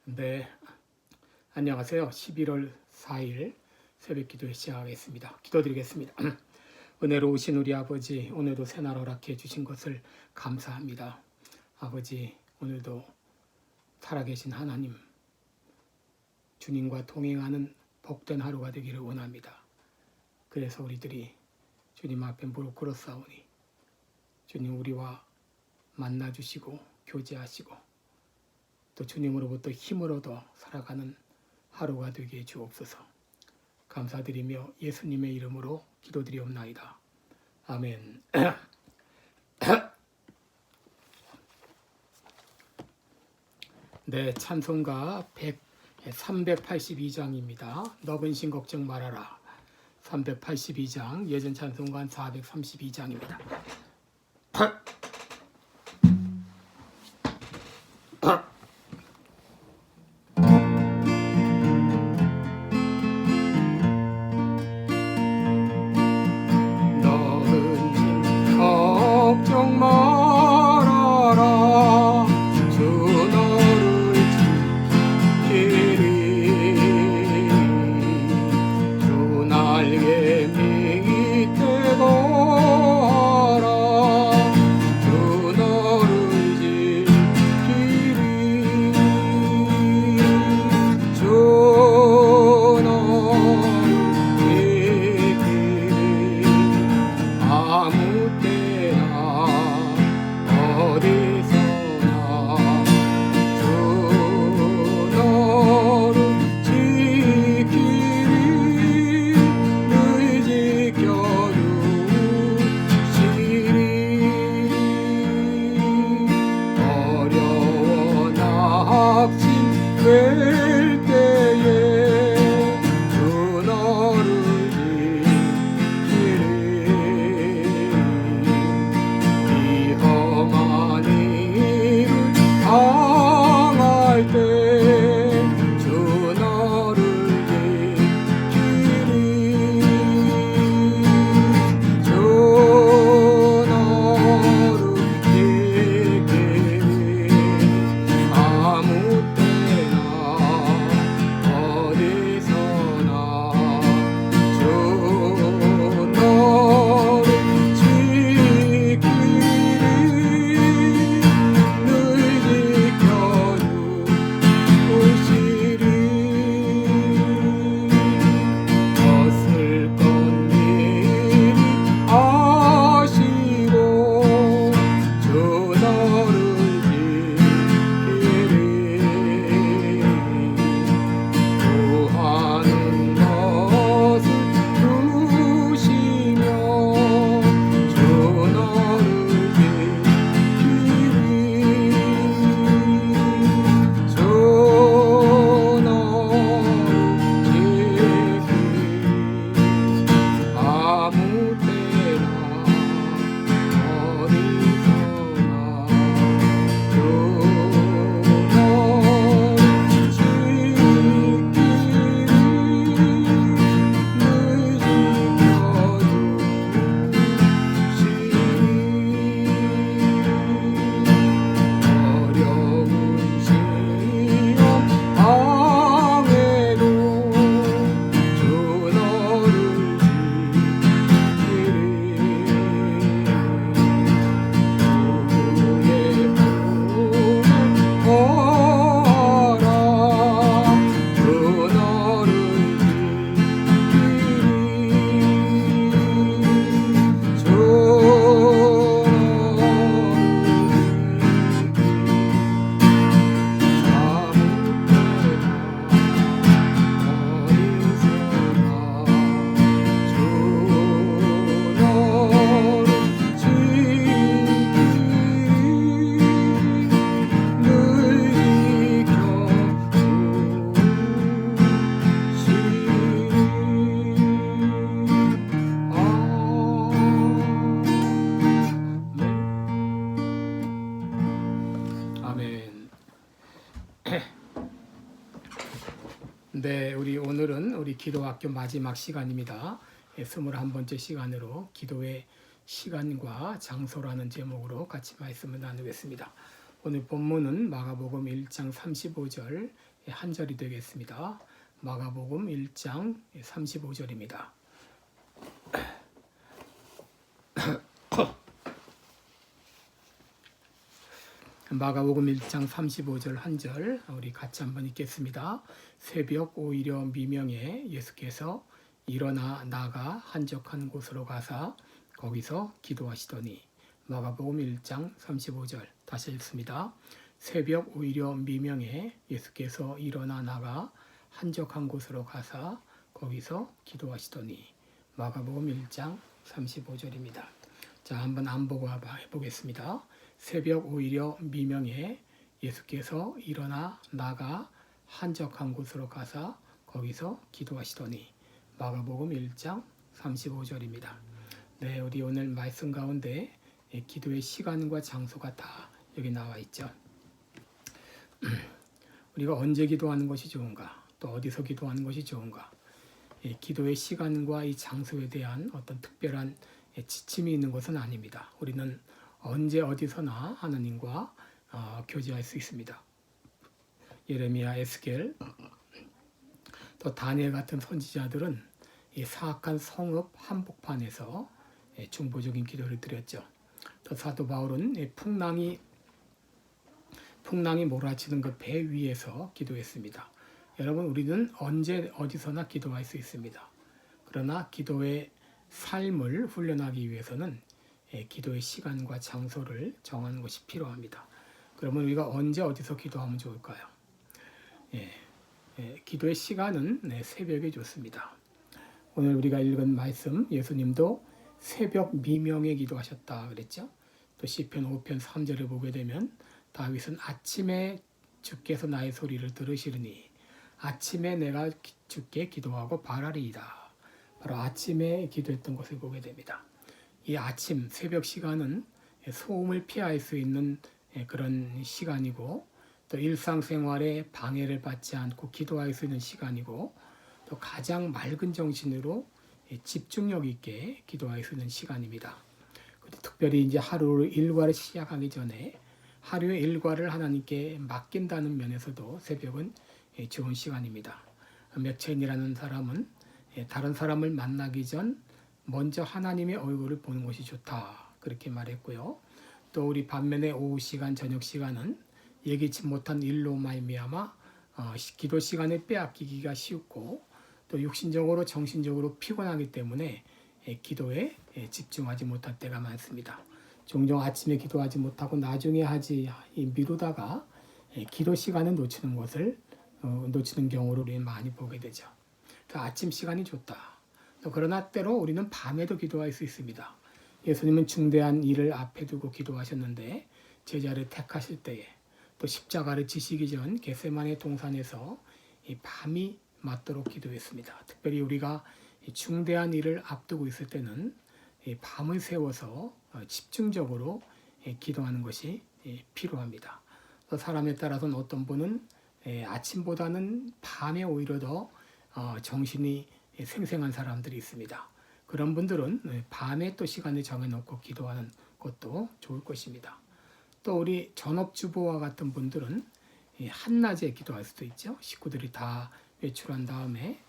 네, 안녕하세요. 11월 4일 새벽 기도 시작하겠습니다. 기도드리겠습니다. 은혜로우신 우리 아버지, 오늘도 새날 허락해 주신 것을 감사합니다. 아버지, 오늘도 살아계신 하나님, 주님과 동행하는 복된 하루가 되기를 원합니다. 그래서 우리들이 주님 앞에 무릎 꿇었사오니 주님 우리와 만나주시고 교제하시고 또 주님으로부터 힘을 얻어 살아가는 하루가 되게 해 주옵소서. 감사드리며 예수님의 이름으로 기도드리옵나이다. 아멘. 네, 찬송가 382장입니다. 너근 신 걱정 말아라. 382장, 예전 찬송가 432장입니다. 걱정 말아라. 주 너를 지키리. 주 날개 밑에 거하라. 주 너를 지키리. 주 너를 지키리. 아무 때나 어디서나 주 너를 지키리. 늘 지켜주시리. 어려워 낙심될 때에 주 너를 지키리. 위험한 일을 당할 때 주 너를 지키리. 주 너를 지키리. 아무 때나 어디서나 주 너를 지키리. 늘 지켜주시리. 없을 것 미리 아시고 주 너를 지키리. 구하는 것을 주시며 주 너를 지키리. 주 너를 지키리. 아무 때나 어디서나 주 너를 지키리. 늘 지켜주시리. 어려운 시험 방에도 주 너를 지키리. 누구의 품에 거하라. 주 너를 지키리. 주 아멘. 네, 오늘은 우리 기도학교 마지막 시간입니다. 21번째 시간으로 기도의 시간과 장소라는 제목으로 같이 말씀을 나누겠습니다. 오늘 본문은 마가복음 1장 35절 한 절이 되겠습니다. 마가복음 1장 35절입니다. 마가복음 1장 35절 한 절 우리 같이 한번 읽겠습니다. 새벽 오히려 미명에 예수께서 일어나 나가 한적한 곳으로 가사 거기서 기도하시더니. 마가복음 1장 35절 다시 읽습니다. 새벽 오히려 미명에 예수께서 일어나 나가 한적한 곳으로 가사 거기서 기도하시더니. 마가복음 1장 35절입니다. 자, 한번 안보고 해보겠습니다. 새벽 오히려 미명에 예수께서 일어나 나가 한적한 곳으로 가사 거기서 기도하시더니. 마가복음 1장 35절입니다. 네, 우리 오늘 말씀 가운데 기도의 시간과 장소가 다 여기 나와 있죠. 우리가 언제 기도하는 것이 좋은가, 또 어디서 기도하는 것이 좋은가, 기도의 시간과 이 장소에 대한 어떤 특별한 지침이 있는 것은 아닙니다. 우리는 언제 어디서나 하나님과 교제할 수 있습니다. 예레미야, 에스겔, 또 다니엘 같은 선지자들은 이 사악한 성읍 한복판에서 중보적인 기도를 드렸죠. 또 사도 바울은 풍랑이 몰아치는 그 배 위에서 기도했습니다. 여러분, 우리는 언제 어디서나 기도할 수 있습니다. 그러나 기도의 삶을 훈련하기 위해서는 기도의 시간과 장소를 정하는 것이 필요합니다. 그러면 우리가 언제 어디서 기도하면 좋을까요? 기도의 시간은 새벽에 좋습니다. 오늘 우리가 읽은 말씀, 예수님도 새벽 미명에 기도하셨다 그랬죠. 또 시편 5편 3절에 보게 되면 다윗은 아침에 주께서 나의 소리를 들으시리니 아침에 내가 주께 기도하고 바라리이다. 바로 아침에 기도했던 것을 보게 됩니다. 이 아침, 새벽 시간은 소음을 피할 수 있는 그런 시간이고, 또 일상생활에 방해를 받지 않고 기도할 수 있는 시간이고, 또 가장 맑은 정신으로 집중력 있게 기도할 수 있는 시간입니다. 특별히 이제 하루 일과를 시작하기 전에 하루의 일과를 하나님께 맡긴다는 면에서도 새벽은 좋은 시간입니다. 맥체인이라는 사람은 다른 사람을 만나기 전 먼저 하나님의 얼굴을 보는 것이 좋다 그렇게 말했고요. 또 우리 반면에 오후 시간, 저녁 시간은 예기치 못한 일로 말미암아 기도 시간을 빼앗기기가 쉽고, 또 육신적으로 정신적으로 피곤하기 때문에 기도에 집중하지 못할 때가 많습니다. 종종 아침에 기도하지 못하고 나중에 하지 미루다가 기도 시간을 놓치는 경우를 우리는 많이 보게 되죠. 아침 시간이 좋다. 그러나 때로 우리는 밤에도 기도할 수 있습니다. 예수님은 중대한 일을 앞에 두고 기도하셨는데 제자를 택하실 때에, 또 십자가를 지시기 전 겟세마네 동산에서 이 밤이 맞도록 기도했습니다. 특별히 우리가 중대한 일을 앞두고 있을 때는 밤을 새워서 집중적으로 기도하는 것이 필요합니다. 또 사람에 따라서는 어떤 분은 아침보다는 밤에 오히려 더 정신이 생생한 사람들이 있습니다. 그런 분들은 밤에 또 시간을 정해놓고 기도하는 것도 좋을 것입니다. 또 우리 전업주부와 같은 분들은 한낮에 기도할 수도 있죠. 식구들이 다 외출한 다음에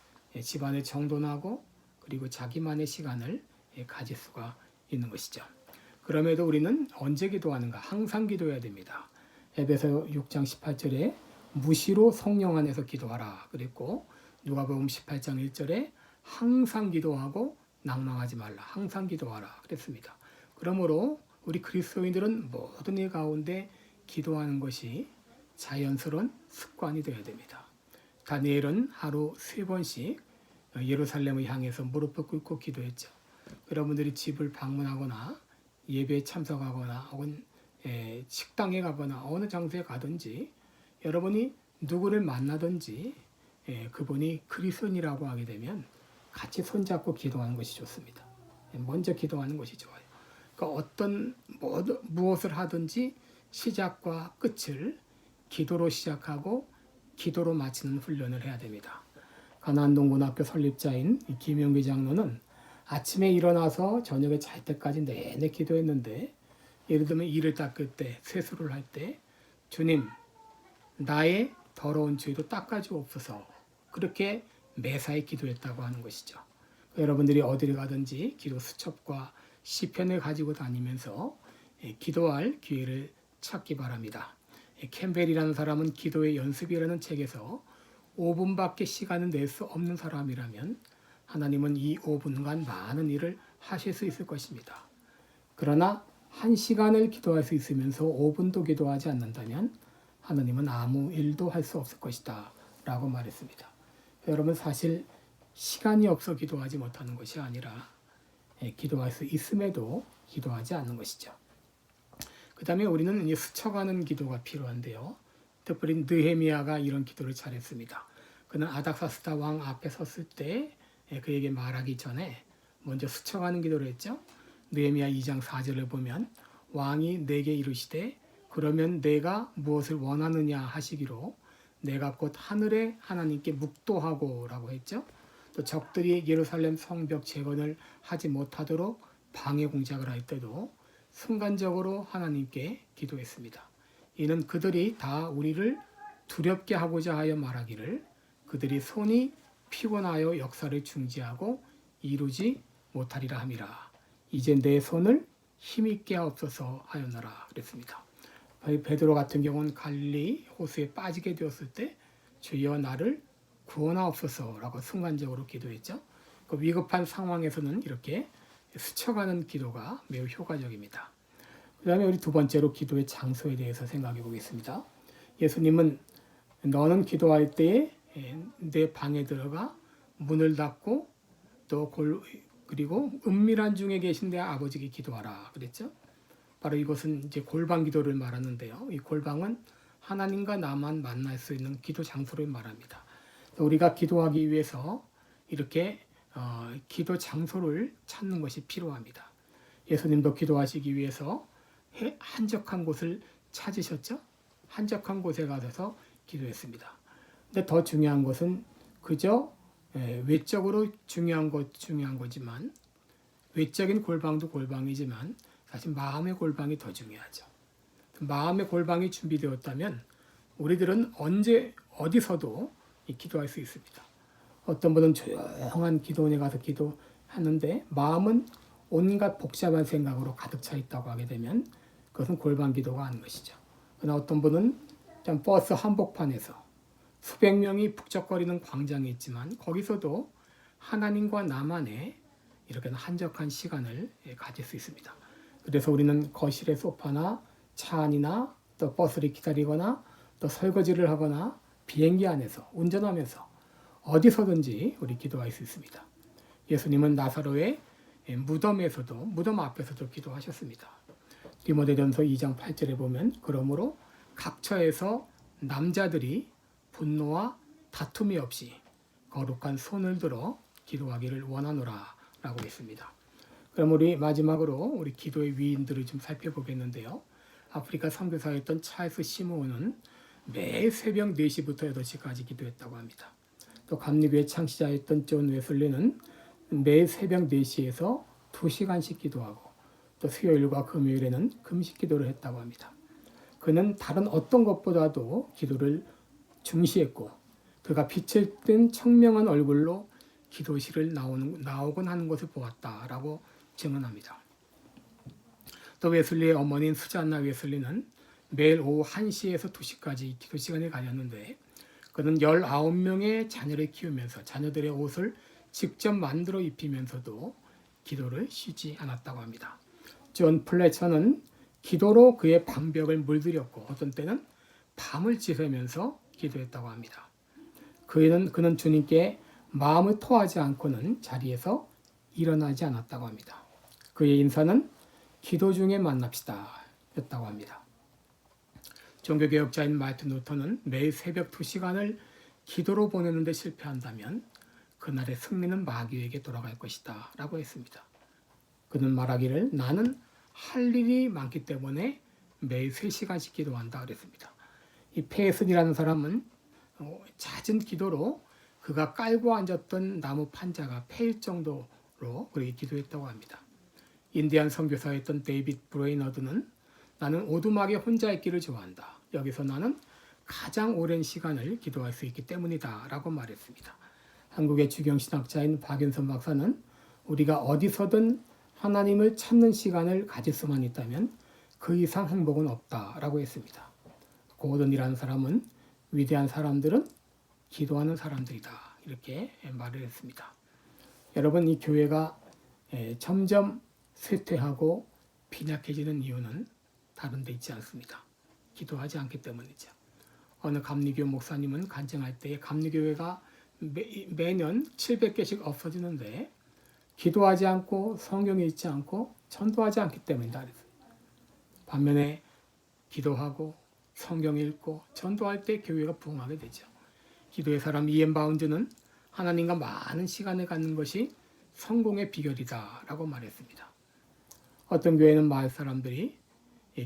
집안을 정돈하고 그리고 자기만의 시간을 가질 수가 있는 것이죠. 그럼에도 우리는 언제 기도하는가? 항상 기도해야 됩니다. 에베소 6장 18절에 무시로 성령 안에서 기도하라 그랬고, 누가복음 18장 1절에 항상 기도하고 낭망하지 말라, 항상 기도하라 그랬습니다. 그러므로 우리 그리스도인들은 모든 일 가운데 기도하는 것이 자연스러운 습관이 되어야 됩니다. 다니엘은 하루 3번씩 예루살렘을 향해서 무릎을 꿇고 기도했죠. 여러분들이 집을 방문하거나 예배에 참석하거나 혹은 식당에 가거나 어느 장소에 가든지 여러분이 누구를 만나든지 그분이 그리스도인이라고 하게 되면 같이 손잡고 기도하는 것이 좋습니다. 먼저 기도하는 것이 좋아요. 그러니까 무엇을 하든지 시작과 끝을 기도로 시작하고 기도로 마치는 훈련을 해야 됩니다. 가나안동고등학교 설립자인 김영기 장로는 아침에 일어나서 저녁에 잘 때까지 내내 기도했는데, 예를 들면 이를 닦을 때, 세수를 할 때, 주님, 나의 더러운 죄도 닦아주옵소서. 그렇게 매사에 기도했다고 하는 것이죠. 여러분들이 어디를 가든지 기도 수첩과 시편을 가지고 다니면서 기도할 기회를 찾기 바랍니다. 캠벨이라는 사람은 기도의 연습이라는 책에서 5분밖에 시간을 낼 수 없는 사람이라면 하나님은 이 5분간 많은 일을 하실 수 있을 것입니다. 그러나 1시간을 기도할 수 있으면서 5분도 기도하지 않는다면 하나님은 아무 일도 할 수 없을 것이다 라고 말했습니다. 여러분, 사실 시간이 없어 기도하지 못하는 것이 아니라 기도할 수 있음에도 기도하지 않는 것이죠. 그 다음에 우리는 스쳐가는 기도가 필요한데요. 특별히 느헤미야가 이런 기도를 잘했습니다. 그는 아닥사스다 왕 앞에 섰을 때 그에게 말하기 전에 먼저 스쳐가는 기도를 했죠. 느헤미야 2장 4절을 보면 왕이 내게 이르시되 그러면 내가 무엇을 원하느냐 하시기로 내가 곧 하늘의 하나님께 묵도하고 라고 했죠. 또 적들이 예루살렘 성벽 재건을 하지 못하도록 방해 공작을 할 때도 순간적으로 하나님께 기도했습니다. 이는 그들이 다 우리를 두렵게 하고자 하여 말하기를 그들이 손이 피곤하여 역사를 중지하고 이루지 못하리라 함이라. 이제 내 손을 힘있게 하옵소서 하였노라 그랬습니다. 베드로 같은 경우는 갈릴리 호수에 빠지게 되었을 때 주여 나를 구원하옵소서라고 순간적으로 기도했죠. 그 위급한 상황에서는 이렇게 스쳐가는 기도가 매우 효과적입니다. 그 다음에 우리 두 번째로 기도의 장소에 대해서 생각해 보겠습니다. 예수님은 너는 기도할 때에 내 방에 들어가 문을 닫고 또 그리고 은밀한 중에 계신 내 아버지께 기도하라 그랬죠. 바로 이것은 이제 골방 기도를 말하는데요. 이 골방은 하나님과 나만 만날 수 있는 기도 장소를 말합니다. 우리가 기도하기 위해서 이렇게 기도 장소를 찾는 것이 필요합니다. 예수님도 기도하시기 위해서 한적한 곳을 찾으셨죠. 한적한 곳에 가서 기도했습니다. 근데 더 중요한 것은 그저 외적으로 중요한 거지만 외적인 골방도 골방이지만 사실 마음의 골방이 더 중요하죠. 마음의 골방이 준비되었다면 우리들은 언제 어디서도 기도할 수 있습니다. 어떤 분은 조용한 기도원에 가서 기도하는데 마음은 온갖 복잡한 생각으로 가득 차 있다고 하게 되면 그것은 골방 기도가 아닌 것이죠. 그러나 어떤 분은 버스 한복판에서 수백 명이 북적거리는 광장에 있지만 거기서도 하나님과 나만의 이렇게 한적한 시간을 가질 수 있습니다. 그래서 우리는 거실의 소파나 차 안이나 또 버스를 기다리거나 또 설거지를 하거나 비행기 안에서 운전하면서 어디서든지 우리 기도할 수 있습니다. 예수님은 나사로의 무덤 앞에서도 기도하셨습니다. 디모데전서 2장 8절에 보면 그러므로 각처에서 남자들이 분노와 다툼이 없이 거룩한 손을 들어 기도하기를 원하노라 라고 했습니다. 그럼 우리 마지막으로 우리 기도의 위인들을 좀 살펴보겠는데요. 아프리카 선교사였던 찰스 시모어는 매일 새벽 4시부터 8시까지 기도했다고 합니다. 또 감리교의 창시자였던 존 웨슬리는 매일 새벽 4시에서 2시간씩 기도하고 또 수요일과 금요일에는 금식 기도를 했다고 합니다. 그는 다른 어떤 것보다도 기도를 중시했고 그가 빛을 띤 청명한 얼굴로 기도실을 나오곤 하는 것을 보았다라고 증언합니다. 또 웨슬리의 어머니인 수잔나 웨슬리는 매일 오후 1시에서 2시까지 기도 시간을 가졌는데 그는 19명의 자녀를 키우면서 자녀들의 옷을 직접 만들어 입히면서도 기도를 쉬지 않았다고 합니다. 존 플래처는 기도로 그의 방벽을 물들였고 어떤 때는 밤을 지새면서 기도했다고 합니다. 그는 주님께 마음을 토하지 않고는 자리에서 일어나지 않았다고 합니다. 그의 인사는 기도 중에 만납시다 였다고 합니다. 종교개혁자인 마틴 루터는 매일 새벽 2시간을 기도로 보내는데 실패한다면 그날의 승리는 마귀에게 돌아갈 것이다 라고 했습니다. 그는 말하기를 나는 할 일이 많기 때문에 매일 3시간씩 기도한다 그랬습니다. 이 페이슨이라는 사람은 잦은 기도로 그가 깔고 앉았던 나무 판자가 패일 정도로 그렇게 기도했다고 합니다. 인디안 선교사였던 데이빗 브레이너드는 나는 오두막에 혼자 있기를 좋아한다. 여기서 나는 가장 오랜 시간을 기도할 수 있기 때문이다 라고 말했습니다. 한국의 주경신학자인 박윤선 박사는 우리가 어디서든 하나님을 찾는 시간을 가질 수만 있다면 그 이상 행복은 없다라고 했습니다. 고든이라는 사람은 위대한 사람들은 기도하는 사람들이다 이렇게 말을 했습니다. 여러분, 이 교회가 점점 쇠퇴하고 빈약해지는 이유는 다른 데 있지 않습니다. 기도하지 않기 때문이죠. 어느 감리교 목사님은 간증할 때 감리교회가 매년 700개씩 없어지는데 기도하지 않고 성경에 있지 않고 전도하지 않기 때문이다. 반면에 기도하고 성경 읽고 전도할 때 교회가 부흥하게 되죠. 기도의 사람 이엔 바운드는 하나님과 많은 시간을 갖는 것이 성공의 비결이다 라고 말했습니다. 어떤 교회는 마을 사람들이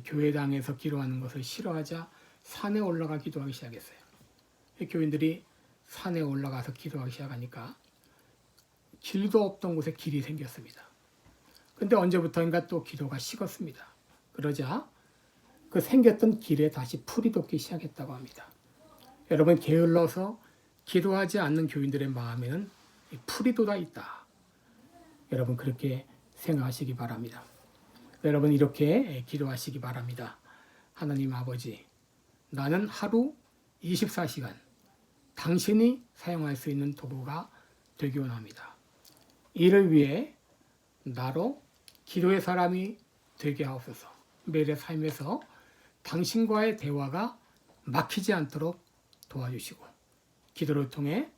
교회당에서 기도하는 것을 싫어하자 산에 올라가 기도하기 시작했어요. 교인들이 산에 올라가서 기도하기 시작하니까 길도 없던 곳에 길이 생겼습니다. 근데 언제부터인가 또 기도가 식었습니다. 그러자 그 생겼던 길에 다시 풀이 돋기 시작했다고 합니다. 여러분, 게을러서 기도하지 않는 교인들의 마음에는 풀이 돋아 있다. 여러분, 그렇게 생각하시기 바랍니다. 여러분, 이렇게 기도하시기 바랍니다. 하나님 아버지, 나는 하루 24시간 당신이 사용할 수 있는 도구가 되기 원합니다. 이를 위해 나로 기도의 사람이 되게 하옵소서. 매일의 삶에서 당신과의 대화가 막히지 않도록 도와주시고 기도를 통해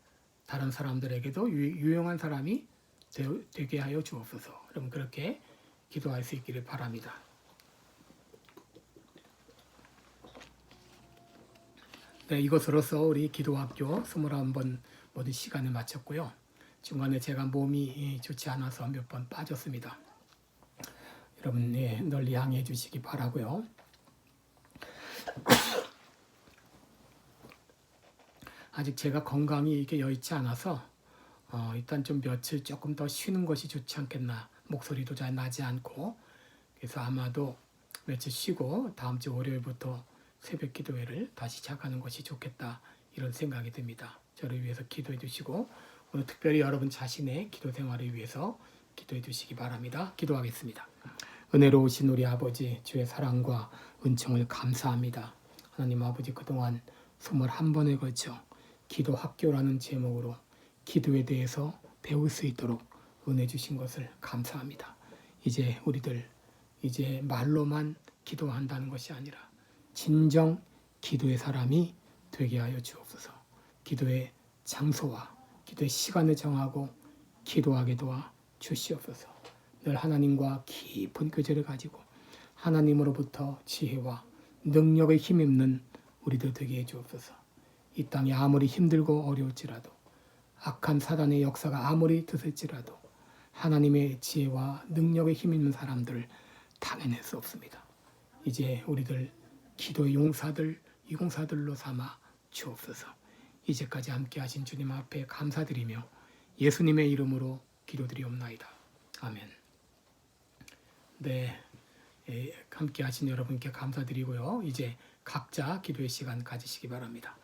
다른 사람들에게도 유용한 사람이 되게 하여 주옵소서. 여러분, 그렇게 기도할 수 있기를 바랍니다. 네, 이것으로서 우리 기도학교 21번 모든 시간을 마쳤고요. 중간에 제가 몸이 좋지 않아서 몇 번 빠졌습니다. 여러분, 널리 양해해 주시기 바라고요. 아직 제가 건강이 이렇게 여의치 않아서 일단 좀 며칠 조금 더 쉬는 것이 좋지 않겠나. 목소리도 잘 나지 않고, 그래서 아마도 며칠 쉬고 다음 주 월요일부터 새벽 기도회를 다시 시작하는 것이 좋겠다, 이런 생각이 듭니다. 저를 위해서 기도해 주시고 오늘 특별히 여러분 자신의 기도 생활을 위해서 기도해 주시기 바랍니다. 기도하겠습니다. 은혜로우신 우리 아버지, 주의 사랑과 은총을 감사합니다. 하나님 아버지, 그동안 21번에 걸쳐 기도 학교라는 제목으로 기도에 대해서 배울 수 있도록 은혜 주신 것을 감사합니다. 이제 우리들 말로만 기도한다는 것이 아니라 진정 기도의 사람이 되게 하여 주옵소서. 기도의 장소와 기도의 시간을 정하고 기도하게 도와 주시옵소서. 늘 하나님과 깊은 교제를 가지고 하나님으로부터 지혜와 능력을 힘입는 우리들 되게 해 주옵소서. 이 땅이 아무리 힘들고 어려울지라도, 악한 사단의 역사가 아무리 드설지라도 하나님의 지혜와 능력에 힘입는 사람들을 당해낼 수 없습니다. 이제 우리들 기도의 용사들, 이공사들로 삼아 주옵소서. 이제까지 함께 하신 주님 앞에 감사드리며 예수님의 이름으로 기도드리옵나이다. 아멘. 네, 함께 하신 여러분께 감사드리고요. 이제 각자 기도의 시간 가지시기 바랍니다.